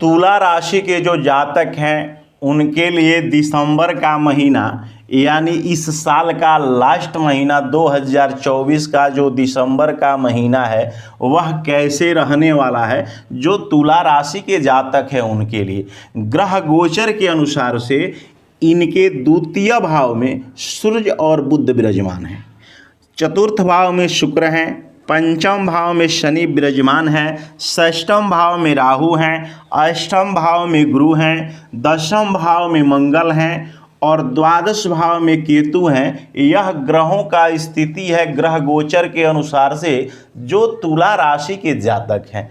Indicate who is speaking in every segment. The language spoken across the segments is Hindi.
Speaker 1: तुला राशि के जो जातक हैं उनके लिए दिसंबर का महीना यानी इस साल का लास्ट महीना 2024 का जो दिसंबर का महीना है वह कैसे रहने वाला है। जो तुला राशि के जातक हैं उनके लिए ग्रह गोचर के अनुसार से इनके द्वितीय भाव में सूर्य और बुध विराजमान हैं, चतुर्थ भाव में शुक्र हैं, पंचम भाव में शनि विराजमान है, षष्ठम भाव में राहु हैं, अष्टम भाव में गुरु हैं, दशम भाव में मंगल हैं और द्वादश भाव में केतु हैं। यह ग्रहों का स्थिति है ग्रह गोचर के अनुसार से जो तुला राशि के जातक हैं।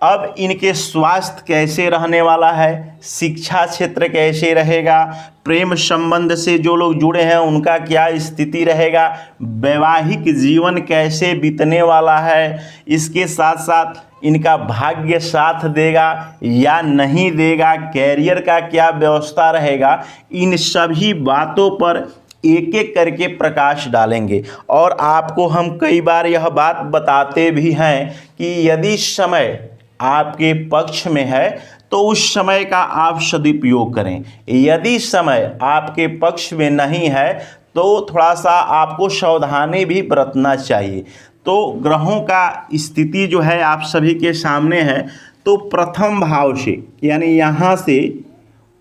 Speaker 1: अब इनके स्वास्थ्य कैसे रहने वाला है, शिक्षा क्षेत्र कैसे रहेगा, प्रेम संबंध से जो लोग जुड़े हैं उनका क्या स्थिति रहेगा, वैवाहिक जीवन कैसे बीतने वाला है, इसके साथ साथ इनका भाग्य साथ देगा या नहीं देगा, कैरियर का क्या व्यवस्था रहेगा, इन सभी बातों पर एक एक करके प्रकाश डालेंगे। और आपको हम कई बार यह बात बताते भी हैं कि यदि समय आपके पक्ष में है तो उस समय का आप सदुपयोग करें, यदि समय आपके पक्ष में नहीं है तो थोड़ा सा आपको सावधानी भी बरतना चाहिए। तो ग्रहों का स्थिति जो है आप सभी के सामने है। तो प्रथम भाव से यानी यहाँ से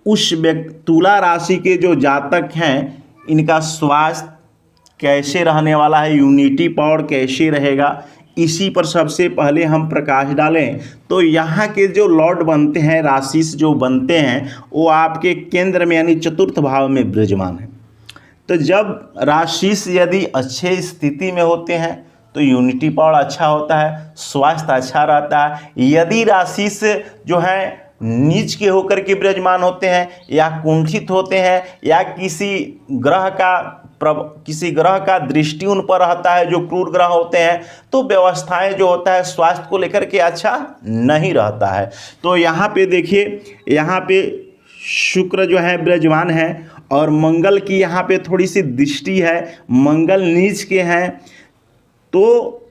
Speaker 1: उस तुला राशि के जो जातक हैं इनका स्वास्थ्य कैसे रहने वाला है, यूनिटी पावर कैसे रहेगा, इसी पर सबसे पहले हम प्रकाश डालें। तो यहाँ के जो लॉर्ड बनते हैं, राशि जो बनते हैं वो आपके केंद्र में यानी चतुर्थ भाव में विराजमान है। तो जब राशि यदि अच्छे स्थिति में होते हैं तो यूनिटी पावर अच्छा होता है, स्वास्थ्य अच्छा रहता है। यदि राशि जो है नीच के होकर के विराजमान होते हैं या कुंठित होते हैं या किसी ग्रह का दृष्टि उन पर रहता है जो क्रूर ग्रह होते हैं तो व्यवस्थाएं जो होता है स्वास्थ्य को लेकर के अच्छा नहीं रहता है। तो यहाँ पे देखिए, यहाँ पे शुक्र जो है विराजमान है और मंगल की यहाँ पे थोड़ी सी दृष्टि है, मंगल नीच के हैं तो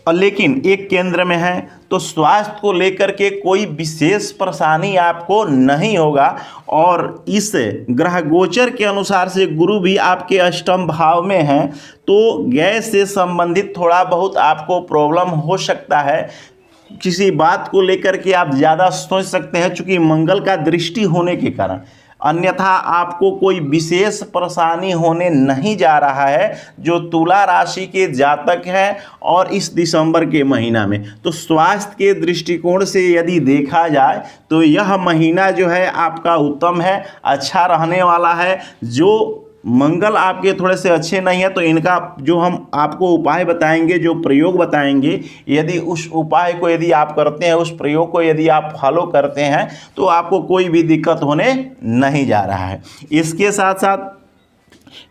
Speaker 1: लेकिन एक केंद्र में है तो स्वास्थ्य को लेकर के कोई विशेष परेशानी आपको नहीं होगा। और इस ग्रह गोचर के अनुसार से गुरु भी आपके अष्टम भाव में है तो गैस से संबंधित थोड़ा बहुत आपको प्रॉब्लम हो सकता है, किसी बात को लेकर के आप ज़्यादा सोच सकते हैं चूँकि मंगल का दृष्टि होने के कारण। अन्यथा आपको कोई विशेष परेशानी होने नहीं जा रहा है जो तुला राशि के जातक हैं। और इस दिसंबर के महीना में तो स्वास्थ्य के दृष्टिकोण से यदि देखा जाए तो यह महीना जो है आपका उत्तम है, अच्छा रहने वाला है। जो मंगल आपके थोड़े से अच्छे नहीं है तो इनका जो हम आपको उपाय बताएंगे, जो प्रयोग बताएंगे, यदि उस उपाय को यदि आप करते हैं, उस प्रयोग को यदि आप फॉलो करते हैं तो आपको कोई भी दिक्कत होने नहीं जा रहा है। इसके साथ साथ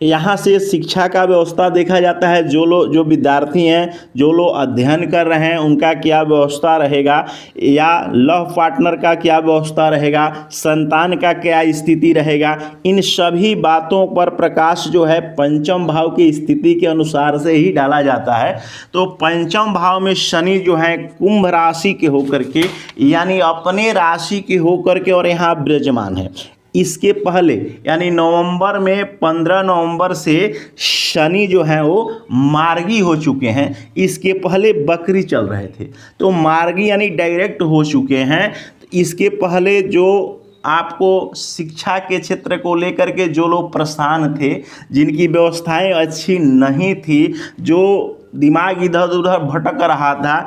Speaker 1: यहाँ से शिक्षा का व्यवस्था देखा जाता है, जो विद्यार्थी हैं, जो लोग अध्ययन कर रहे हैं उनका क्या व्यवस्था रहेगा, या लव पार्टनर का क्या व्यवस्था रहेगा, संतान का क्या स्थिति रहेगा, इन सभी बातों पर प्रकाश जो है पंचम भाव की स्थिति के अनुसार से ही डाला जाता है। तो पंचम भाव में शनि जो है कुंभ राशि के होकर के यानी अपने राशि के होकर के और यहाँ विराजमान है। इसके पहले यानी नवंबर में 15 नवंबर से शनि जो है वो मार्गी हो चुके हैं, इसके पहले बकरी चल रहे थे तो मार्गी यानी डायरेक्ट हो चुके हैं। इसके पहले जो आपको शिक्षा के क्षेत्र को लेकर के जो लोग परेशान थे, जिनकी व्यवस्थाएं अच्छी नहीं थी, जो दिमाग इधर उधर भटक रहा था,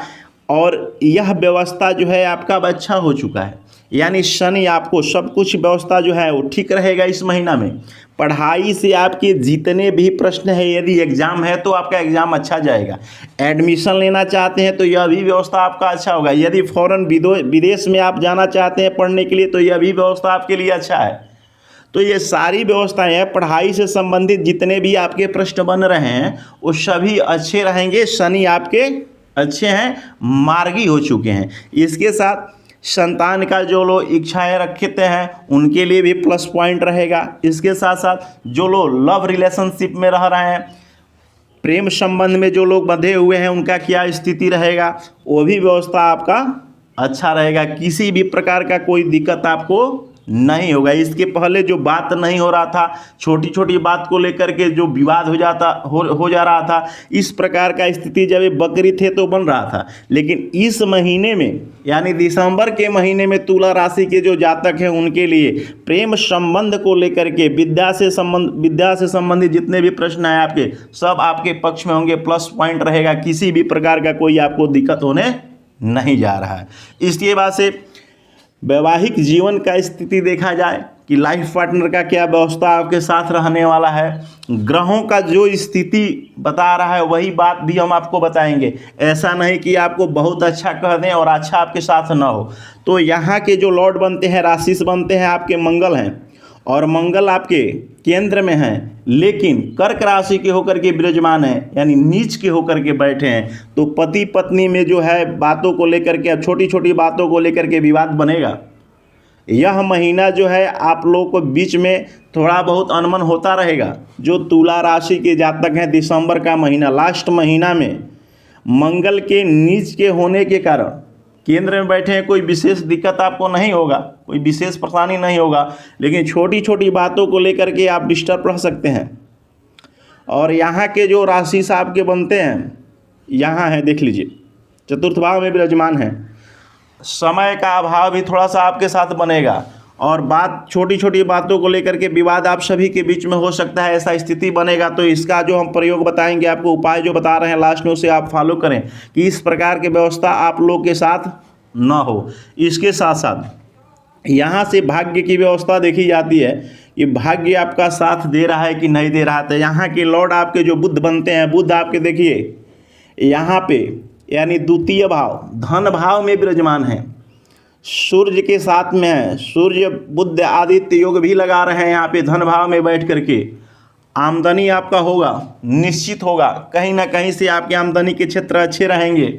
Speaker 1: और यह व्यवस्था जो है आपका अच्छा हो चुका है। यानी शनि आपको सब कुछ व्यवस्था जो है वो ठीक रहेगा इस महीना में। पढ़ाई से आपके जितने भी प्रश्न है, यदि एग्ज़ाम है तो आपका एग्ज़ाम अच्छा जाएगा। एडमिशन लेना चाहते हैं तो यह भी व्यवस्था आपका अच्छा होगा। यदि फॉरेन विदेश में आप जाना चाहते हैं पढ़ने के लिए तो यह भी व्यवस्था आपके लिए अच्छा है। तो ये सारी व्यवस्थाएं हैं, पढ़ाई से संबंधित जितने भी आपके प्रश्न बन रहे हैं वो सभी अच्छे रहेंगे। शनि आपके अच्छे हैं, मार्गी हो चुके हैं। इसके साथ संतान का जो लोग इच्छाएं रखते हैं उनके लिए भी प्लस पॉइंट रहेगा। इसके साथ साथ जो लोग लव रिलेशनशिप में रह रहे हैं, प्रेम संबंध में जो लोग बंधे हुए हैं, उनका क्या स्थिति रहेगा, वो भी व्यवस्था आपका अच्छा रहेगा, किसी भी प्रकार का कोई दिक्कत आपको नहीं होगा। इसके पहले जो बात नहीं हो रहा था, छोटी छोटी बात को लेकर के जो विवाद हो जा रहा था, इस प्रकार का स्थिति जब ये बकरी थे तो बन रहा था। लेकिन इस महीने में यानी दिसंबर के महीने में तुला राशि के जो जातक हैं उनके लिए प्रेम संबंध को लेकर के विद्या से संबंधित जितने भी प्रश्न हैं आपके, सब आपके पक्ष में होंगे, प्लस पॉइंट रहेगा, किसी भी प्रकार का कोई आपको दिक्कत होने नहीं जा रहा है। इसके बाद से वैवाहिक जीवन का स्थिति देखा जाए कि लाइफ पार्टनर का क्या व्यवस्था आपके साथ रहने वाला है, ग्रहों का जो स्थिति बता रहा है वही बात भी हम आपको बताएंगे। ऐसा नहीं कि आपको बहुत अच्छा कह दें और अच्छा आपके साथ ना हो। तो यहाँ के जो लॉर्ड बनते हैं, राशि बनते हैं आपके मंगल हैं, और मंगल आपके केंद्र में हैं, लेकिन कर्क राशि के होकर के विराजमान हैं, यानी नीच के होकर के बैठे हैं। तो पति पत्नी में जो है बातों को लेकर के, छोटी छोटी बातों को लेकर के विवाद बनेगा। यह महीना जो है आप लोगों को बीच में थोड़ा बहुत अनबन होता रहेगा। जो तुला राशि के जातक हैं, दिसंबर का महीना, लास्ट महीना में मंगल के नीच के होने के कारण केंद्र में बैठे हैं, कोई विशेष दिक्कत आपको नहीं होगा, कोई विशेष परेशानी नहीं होगा, लेकिन छोटी छोटी बातों को लेकर के आप डिस्टर्ब रह सकते हैं। और यहाँ के जो राशि साहब के बनते हैं, यहाँ है देख लीजिए, चतुर्थ भाव में विराजमान है। समय का अभाव भी थोड़ा सा आपके साथ बनेगा, और बात छोटी छोटी बातों को लेकर के विवाद आप सभी के बीच में हो सकता है, ऐसा स्थिति बनेगा। तो इसका जो हम प्रयोग बताएंगे आपको, उपाय जो बता रहे हैं लास्ट में, उसे आप फॉलो करें कि इस प्रकार की व्यवस्था आप लोग के साथ ना हो। इसके साथ साथ यहाँ से भाग्य की व्यवस्था देखी जाती है कि भाग्य आपका साथ दे रहा है कि नहीं दे रहा था। यहाँ के लॉर्ड आपके जो बुध बनते हैं, बुध आपके देखिए यहाँ पे यानी द्वितीय भाव, धन भाव में विराजमान है, सूर्य के साथ में है। सूर्य बुध आदित्य योग भी लगा रहे हैं यहाँ पे धन भाव में बैठ करके। आमदनी आपका होगा, निश्चित होगा, कहीं ना कहीं से आपके आमदनी के क्षेत्र अच्छे रहेंगे।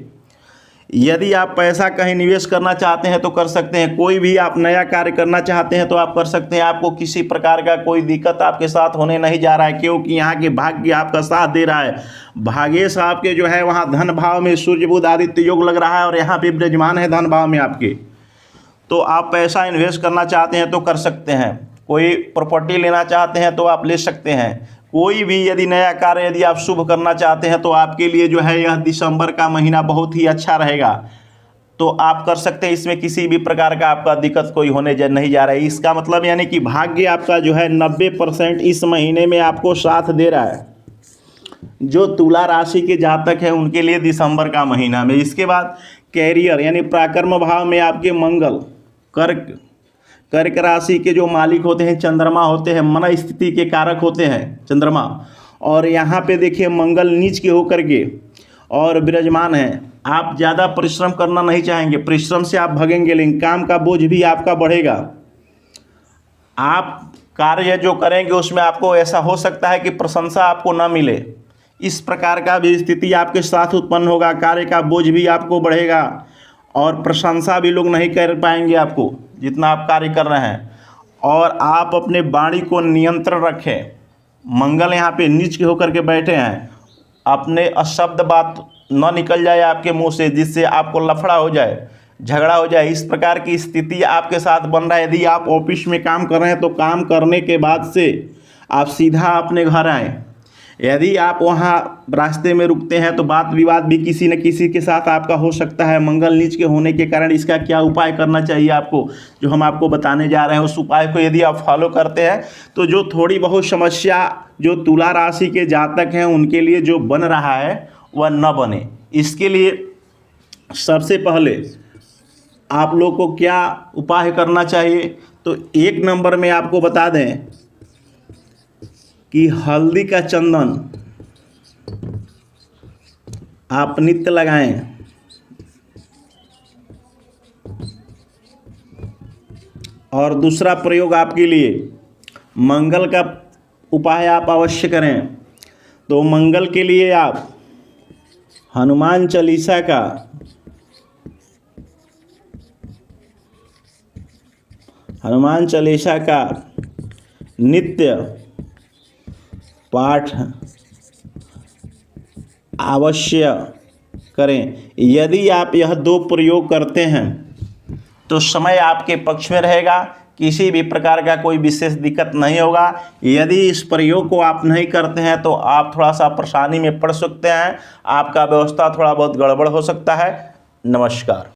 Speaker 1: यदि आप पैसा कहीं निवेश करना चाहते हैं तो कर सकते हैं, कोई भी आप नया कार्य करना चाहते हैं तो आप कर सकते हैं। आपको किसी प्रकार का कोई दिक्कत आपके साथ होने नहीं जा रहा है, क्योंकि यहाँ के भाग्य आपका साथ दे रहा है। भाग्येश आपके जो है वहाँ धन भाव में सूर्य बुध आदित्य योग लग रहा है, और यहाँ पे विराजमान है धन भाव में आपके। तो आप पैसा इन्वेस्ट करना चाहते हैं तो कर सकते हैं, कोई प्रॉपर्टी लेना चाहते हैं तो आप ले सकते हैं, कोई भी यदि नया कार्य यदि आप शुभ करना चाहते हैं तो आपके लिए जो है यह दिसंबर का महीना बहुत ही अच्छा रहेगा। तो आप कर सकते हैं, इसमें किसी भी प्रकार का आपका दिक्कत कोई होने नहीं जा रहा है। इसका मतलब यानी कि भाग्य आपका जो है 90% इस महीने में आपको साथ दे रहा है, जो तुला राशि के जातक हैं उनके लिए दिसंबर का महीना में। इसके बाद कैरियर यानी पराक्रम भाव में आपके मंगल, कर्क राशि के जो मालिक होते हैं चंद्रमा होते हैं, मन स्थिति के कारक होते हैं चंद्रमा, और यहाँ पे देखिए मंगल नीच के होकर के और विराजमान है। आप ज़्यादा परिश्रम करना नहीं चाहेंगे, परिश्रम से आप भगेंगे, लेकिन काम का बोझ भी आपका बढ़ेगा। आप कार्य जो करेंगे उसमें आपको ऐसा हो सकता है कि प्रशंसा आपको ना मिले, इस प्रकार का भी स्थिति आपके साथ उत्पन्न होगा। कार्य का बोझ भी आपको बढ़ेगा और प्रशंसा भी लोग नहीं कर पाएंगे आपको जितना आप कार्य कर रहे हैं। और आप अपने वाणी को नियंत्रण रखें। मंगल यहाँ पे नीच के होकर के बैठे हैं, अपने अशब्द बात न निकल जाए आपके मुंह से जिससे आपको लफड़ा हो जाए, झगड़ा हो जाए, इस प्रकार की स्थिति आपके साथ बन रहा है। यदि आप ऑफिस में काम कर रहे हैं तो काम करने के बाद से आप सीधा अपने घर आएँ। यदि आप वहाँ रास्ते में रुकते हैं तो बात विवाद भी किसी न किसी के साथ आपका हो सकता है मंगल नीच के होने के कारण। इसका क्या उपाय करना चाहिए आपको, जो हम आपको बताने जा रहे हैं, उस उपाय को यदि आप फॉलो करते हैं तो जो थोड़ी बहुत समस्या जो तुला राशि के जातक हैं उनके लिए जो बन रहा है वह न बने। इसके लिए सबसे पहले आप लोग को क्या उपाय करना चाहिए, तो 1 नंबर में आपको बता दें कि हल्दी का चंदन आप नित्य लगाएं। और दूसरा प्रयोग आपके लिए मंगल का उपाय आप अवश्य करें। तो मंगल के लिए आप हनुमान चालीसा का नित्य पाठ अवश्य करें। यदि आप यह 2 प्रयोग करते हैं तो समय आपके पक्ष में रहेगा, किसी भी प्रकार का कोई विशेष दिक्कत नहीं होगा। यदि इस प्रयोग को आप नहीं करते हैं तो आप थोड़ा सा परेशानी में पड़ सकते हैं, आपका व्यवस्था थोड़ा बहुत गड़बड़ हो सकता है। नमस्कार।